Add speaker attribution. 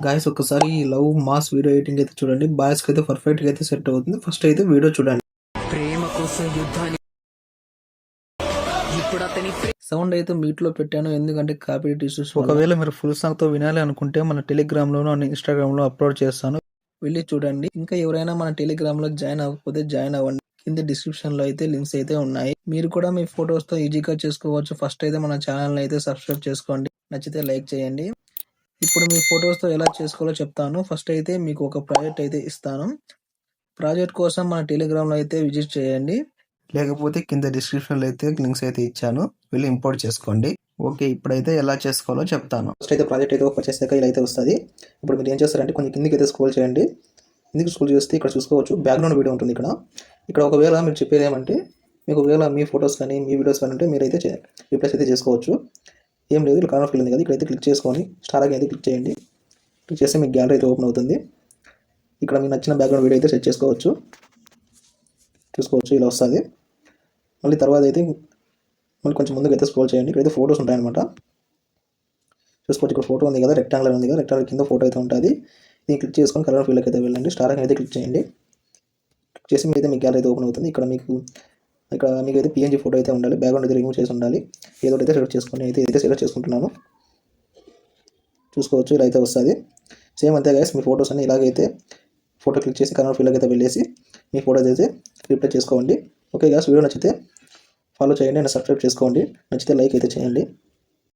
Speaker 1: Guys ఒక్కసారి ఈ love mass video editing అయితే చూడండి. బాయ్స్ కి అయితే పర్ఫెక్ట్ గా అయితే సెట్ అవుతుంది. ఫస్ట్ అయితే వీడియో చూడండి.
Speaker 2: ప్రేమ కోసం యుద్ధాన్ని ఇప్పుడు అతని
Speaker 1: సౌండ్ అయితే మీట్ లో పెట్టాను, ఎందుకంటే కాపీరైట్ ఇష్యూస్. ఒకవేళ మీరు ఫుల్ సాంగ్ తో వినాలి అనుకుంటే మన టెలిగ్రామ్ లోను అండ్ ఇన్స్టాగ్రామ్ లో అప్లోడ్ చేస్తాను, వెళ్ళి చూడండి. ఇంకా ఎవరైనా మన టెలిగ్రామ్ లో జాయిన్ అవ్వకపోతే జాయిన్ అవ్వండి. కింద డిస్క్రిప్షన్ లో అయితే లింక్స్ అయితే ఉన్నాయి. మీరు కూడా మీ ఫొటోస్ తో ఈజీగా చేసుకోవచ్చు. ఫస్ట్ అయితే మన ఛానల్ అయితే సబ్స్క్రైబ్ చేసుకోండి, నచ్చితే లైక్ చేయండి. ఇప్పుడు మీ ఫొటోస్ తో ఎలా చేసుకోవాలో చెప్తాను. ఫస్ట్ అయితే మీకు ఒక ప్రాజెక్ట్ అయితే ఇస్తాను. ప్రాజెక్ట్ కోసం మన టెలిగ్రామ్ లో అయితే విజిట్ చేయండి, లేకపోతే కింద డిస్క్రిప్షన్ లో అయితే లింక్స్ అయితే ఇచ్చాను, వెళ్ళి ఇంపోర్ట్ చేసుకోండి. ఓకే, ఇప్పుడైతే ఎలా చేసుకోవాలో చెప్తాను. ఫస్ట్ అయితే ప్రాజెక్ట్ అయితే ఓపెన్ చేసాక ఇలా అయితే వస్తుంది. ఇప్పుడు మీరు ఏం చేస్తారంటే కొంచెం కిందికి అయితే స్క్రోల్ చేయండి. కిందికి స్క్రోల్ చేస్తే ఇక్కడ చూసుకోవచ్చు బ్యాక్గ్రౌండ్ వీడియో ఉంటుంది. ఇక్కడ ఒకవేళ మీరు చెప్పేది ఏమంటే, మీకు ఒకవేళ మీ ఫొటోస్ కానీ మీ వీడియోస్ కానీ ఉంటే మీరైతే రీప్లేస్ అయితే చేసుకోవచ్చు. ఏం లేదు, ఇక్కడ కార్నర్ ఫీల్ ఉంది కదా, ఇక్కడైతే క్లిక్ చేసుకొని స్టార్ అయితే క్లిక్ చేయండి. క్లిక్ చేస్తే మీకు గ్యాలరీ అయితే ఓపెన్ అవుతుంది. ఇక్కడ మీకు నచ్చిన బ్యాక్గ్రౌండ్ వీడియో అయితే సెట్ చేసుకోవచ్చు. చూసుకోవచ్చు ఇలా వస్తుంది. మళ్ళీ తర్వాత అయితే మళ్ళీ కొంచెం ముందుకు అయితే స్క్రోల్ చేయండి. ఇక్కడైతే ఫోటోస్ ఉంటాయన్నమాట. చూసుకోవచ్చు ఇక్కడ ఫోటో ఉంది కదా, రెక్టాంగులర్ ఉంది కదా, రెక్టాంగులర్ కింద ఫోటో అయితే ఉంటుంది. దీన్ని క్లిక్ చేసుకొని కలర్ ఫీల్డ్కి అయితే వెళ్ళండి. స్టార్ అయితే క్లిక్ చేయండి. క్లిక్ చేసి మీరైతే మీ గ్యాలరీ అయితే ఓపెన్ అవుతుంది. ఇక్కడ మీకు అయితే పిఎన్జీ ఫోటో అయితే ఉండాలి, బ్యాక్గ్రౌండ్ అయితే రిమూవ్ చేసి ఉండాలి. ఏదో అయితే సెలెక్ట్ చేసుకొని అయితే సెలెక్ట్ చేసుకుంటున్నాను. చూసుకోవచ్చు ఇలా అయితే వస్తుంది. సేమ్ అంతే గైస్, మీ ఫొటోస్ అన్ని ఇలాగైతే ఫోటో క్లిక్ చేసి కలర్ ఫీల్డ్కి అయితే వెళ్ళేసి మీ ఫోటోస్ అయితే రిప్లై చేసుకోండి. ఓకే గైస్, వీడియో నచ్చితే ఫాలో చేయండి అండ్ సబ్స్క్రైబ్ చేసుకోండి, నచ్చితే లైక్ అయితే చేయండి.